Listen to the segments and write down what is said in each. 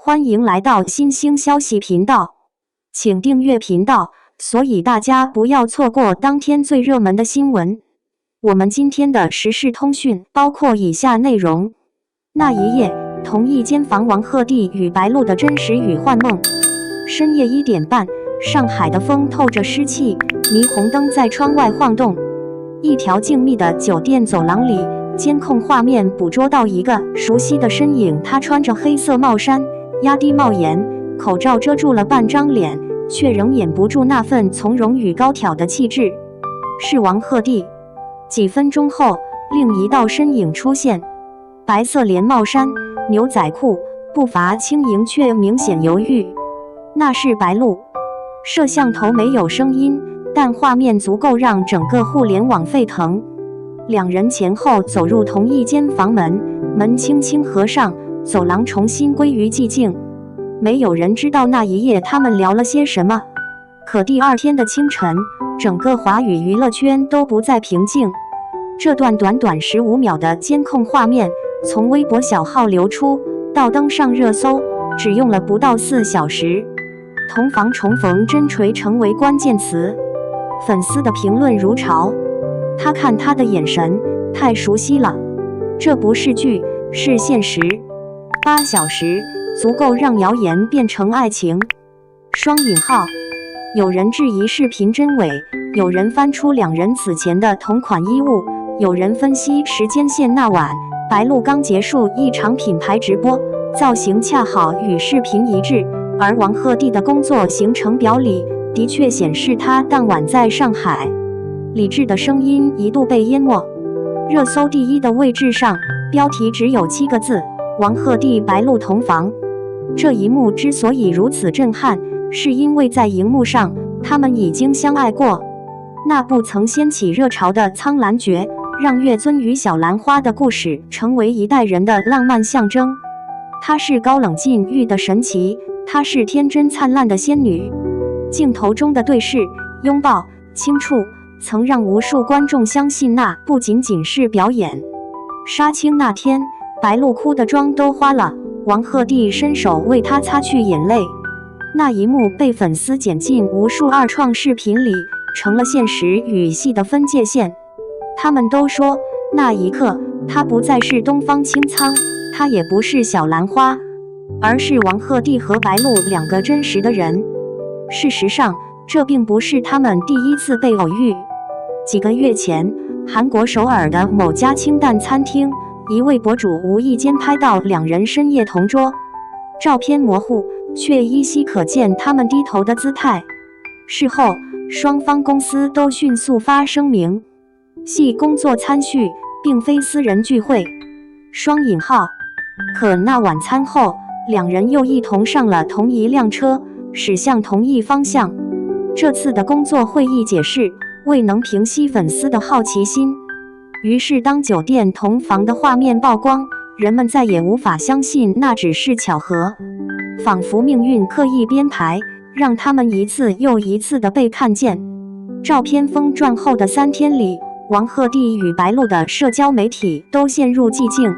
欢迎来到新兴消息频道，请订阅频道，所以大家不要错过当天最热门的新闻。我们今天的时事通讯包括以下内容：那一夜，同一间房，王鹤棣与白鹿的真实与幻梦。深夜1点半，上海的风透着湿气，霓虹灯在窗外晃动。一条静谧的酒店走廊里，监控画面捕捉到一个熟悉的身影，他穿着黑色帽衫，压低帽檐，口罩遮住了半张脸，却仍掩不住那份从容与高挑的气质。是王鹤棣。几分钟后，另一道身影出现，白色连帽衫、牛仔裤，步伐轻盈却明显犹豫。那是白鹿。摄像头没有声音，但画面足够让整个互联网沸腾。两人前后走入同一间房门，门轻轻合上，走廊重新归于寂静。没有人知道那一夜他们聊了些什么。可第二天的清晨，整个华语娱乐圈都不再平静。这段短短15秒的监控画面，从微博小号流出到登上热搜，只用了不到4小时。同房重逢真锤成为关键词，粉丝的评论如潮。他看他的眼神太熟悉了，这不是剧，是现实。8小时足够让谣言变成爱情。双引号。有人质疑视频真伪，有人翻出两人此前的同款衣物，有人分析时间线。那晚，白鹿刚结束一场品牌直播，造型恰好与视频一致。而王鹤棣的工作行程表里的确显示他当晚在上海。理智的声音一度被淹没。热搜第一的位置上，标题只有7个字：王鹤棣白鹿同房。这一幕之所以如此震撼，是因为在荧幕上他们已经相爱过。那部曾掀起热潮的《苍兰诀》，让月尊与小兰花的故事成为一代人的浪漫象征。她是高冷禁欲的神奇，她是天真灿烂的仙女。镜头中的对视、拥抱、轻触，曾让无数观众相信那不仅仅是表演。杀青那天，白鹿哭的妆都花了，王鹤棣伸手为她擦去眼泪。那一幕被粉丝剪进无数二创视频里，成了现实与戏的分界线。他们都说，那一刻，他不再是东方青苍，他也不是小兰花，而是王鹤棣和白鹿2个真实的人。事实上，这并不是他们第一次被偶遇。几个月前，韩国首尔的某家清淡餐厅，一位博主无意间拍到2人深夜同桌，照片模糊，却依稀可见他们低头的姿态。事后，双方公司都迅速发声明，系工作餐叙，并非私人聚会。双引号。可那晚餐后，2人又一同上了同一辆车，驶向同一方向。这次的工作会议解释未能平息粉丝的好奇心。于是当酒店同房的画面曝光，人们再也无法相信那只是巧合，仿佛命运刻意编排，让他们一次又一次地被看见。照片疯转后的3天里，王鹤棣与白鹿的社交媒体都陷入寂静，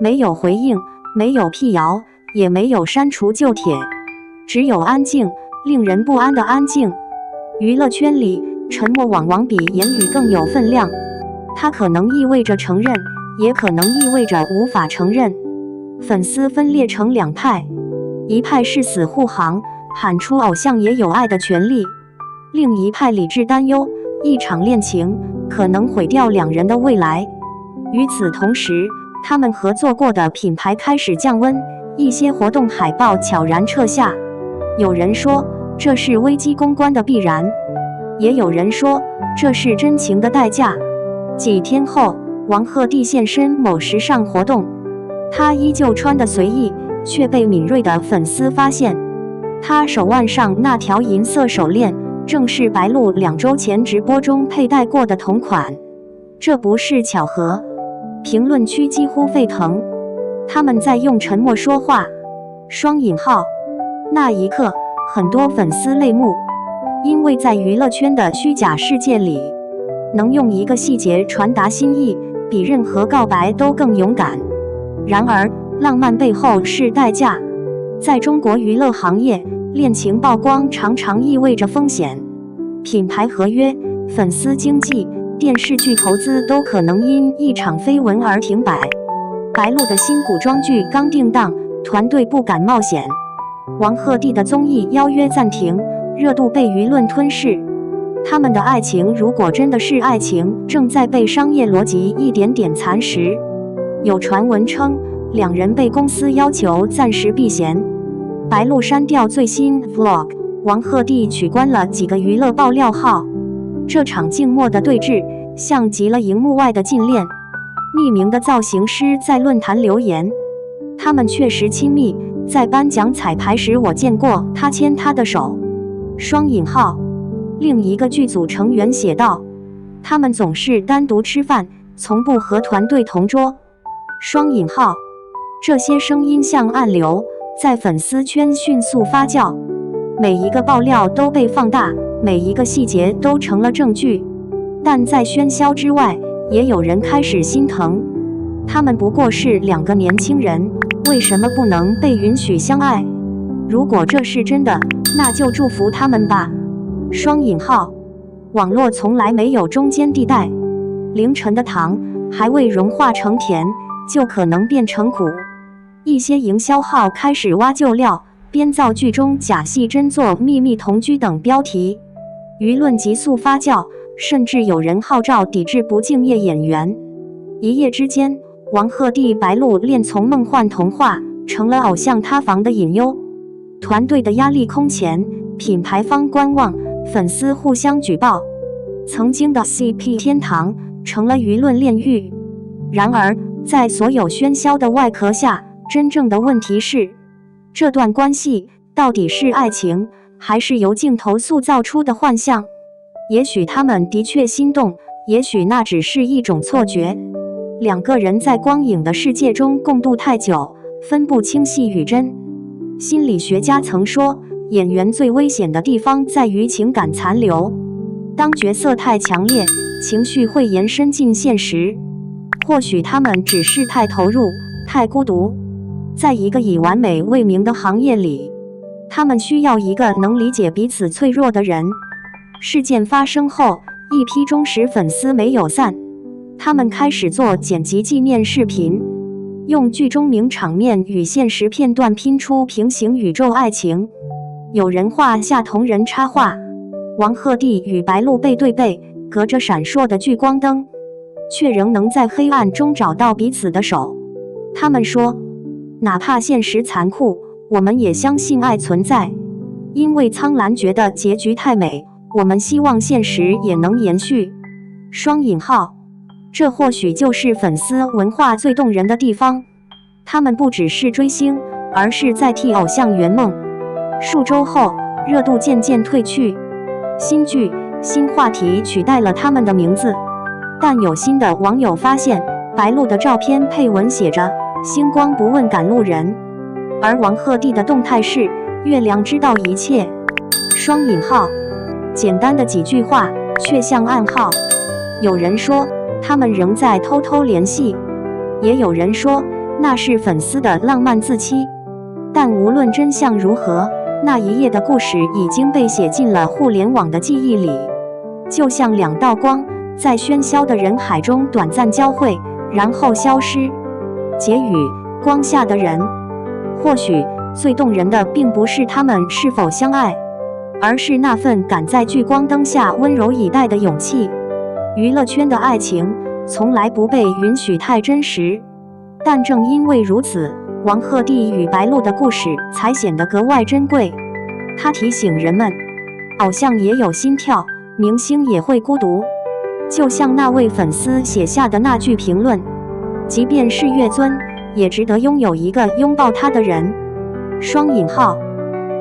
没有回应，没有辟谣，也没有删除旧帖，只有安静，令人不安的安静。娱乐圈里，沉默往往比言语更有分量，它可能意味着承认，也可能意味着无法承认。粉丝分裂成2派，一派是死护航，喊出偶像也有爱的权利；另一派理智担忧，一场恋情可能毁掉2人的未来。与此同时，他们合作过的品牌开始降温，一些活动海报悄然撤下。有人说，这是危机公关的必然，也有人说，这是真情的代价。几天后，王鹤棣现身某时尚活动，他依旧穿得随意，却被敏锐的粉丝发现。他手腕上那条银色手链，正是白鹿2周前直播中佩戴过的同款。这不是巧合。评论区几乎沸腾，他们在用沉默说话。双引号。那一刻，很多粉丝泪目，因为在娱乐圈的虚假世界里，能用一个细节传达心意，比任何告白都更勇敢。然而，浪漫背后是代价。在中国娱乐行业，恋情曝光常常意味着风险，品牌合约、粉丝经济、电视剧投资都可能因一场绯闻而停摆。白鹿的新古装剧刚定档，团队不敢冒险。王鹤棣的综艺邀约暂停，热度被舆论吞噬。他们的爱情如果真的是爱情，正在被商业逻辑一点点蚕食。有传闻称，两人被公司要求暂时避嫌。白鹿删掉最新 vlog， 王鹤棣取关了几个娱乐爆料号。这场静默的对峙，像极了荧幕外的禁恋。匿名的造型师在论坛留言，他们确实亲密，在颁奖彩排时我见过他牵她的手。双引号。另一个剧组成员写道，他们总是单独吃饭，从不和团队同桌。双引号。这些声音像暗流，在粉丝圈迅速发酵，每一个爆料都被放大，每一个细节都成了证据。但在喧嚣之外，也有人开始心疼，他们不过是两个年轻人，为什么不能被允许相爱？如果这是真的，那就祝福他们吧。双引号。网络从来没有中间地带，凌晨的糖还未融化成甜，就可能变成苦。一些营销号开始挖旧料，编造剧中假戏真做、秘密同居等标题，舆论急速发酵，甚至有人号召抵制不敬业演员。一夜之间，王鹤棣白鹿恋从梦幻童话成了偶像塌房的隐忧。团队的压力空前，品牌方观望，粉丝互相举报，曾经的 CP 天堂成了舆论炼狱。然而，在所有喧嚣的外壳下，真正的问题是，这段关系到底是爱情，还是由镜头塑造出的幻象？也许他们的确心动，也许那只是一种错觉。两个人在光影的世界中共度太久，分不清戏与真。心理学家曾说，演员最危险的地方在于情感残留。当角色太强烈，情绪会延伸进现实。或许他们只是太投入，太孤独。在一个以完美为名的行业里，他们需要一个能理解彼此脆弱的人。事件发生后，一批忠实粉丝没有散，他们开始做剪辑纪念视频，用剧中名场面与现实片段拼出平行宇宙爱情。有人画下同人插画，王鹤棣与白鹿背对背，隔着闪烁的聚光灯，却仍能在黑暗中找到彼此的手。他们说，哪怕现实残酷，我们也相信爱存在。因为苍兰觉得结局太美，我们希望现实也能延续。双引号。这或许就是粉丝文化最动人的地方，他们不只是追星，而是在替偶像圆梦。数周后，热度渐渐退去，新剧、新话题取代了他们的名字。但有心的网友发现，白鹿的照片配文写着“星光不问赶路人”，而王鹤棣的动态是“月亮知道一切”。双引号。简单的几句话，却像暗号。有人说，他们仍在偷偷联系，也有人说那是粉丝的浪漫自欺。但无论真相如何，那一夜的故事已经被写进了互联网的记忆里，就像两道光，在喧嚣的人海中短暂交汇，然后消失。结语：光下的人。或许最动人的并不是他们是否相爱，而是那份敢在聚光灯下温柔以待的勇气。娱乐圈的爱情从来不被允许太真实，但正因为如此，王鹤棣与白鹿的故事才显得格外珍贵。它提醒人们，偶像也有心跳，明星也会孤独。就像那位粉丝写下的那句评论，即便是月尊，也值得拥有一个拥抱他的人。双引号。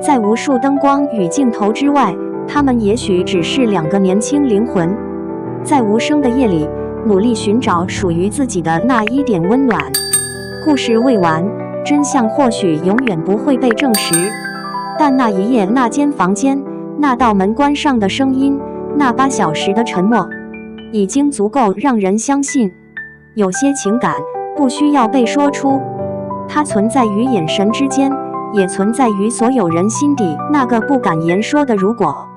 在无数灯光与镜头之外，他们也许只是两个年轻灵魂，在无声的夜里努力寻找属于自己的那一点温暖。故事未完，真相或许永远不会被证实，但那一夜那间房间，那道门关上的声音，那8小时的沉默，已经足够让人相信，有些情感不需要被说出，它存在于眼神之间，也存在于所有人心底那个不敢言说的如果。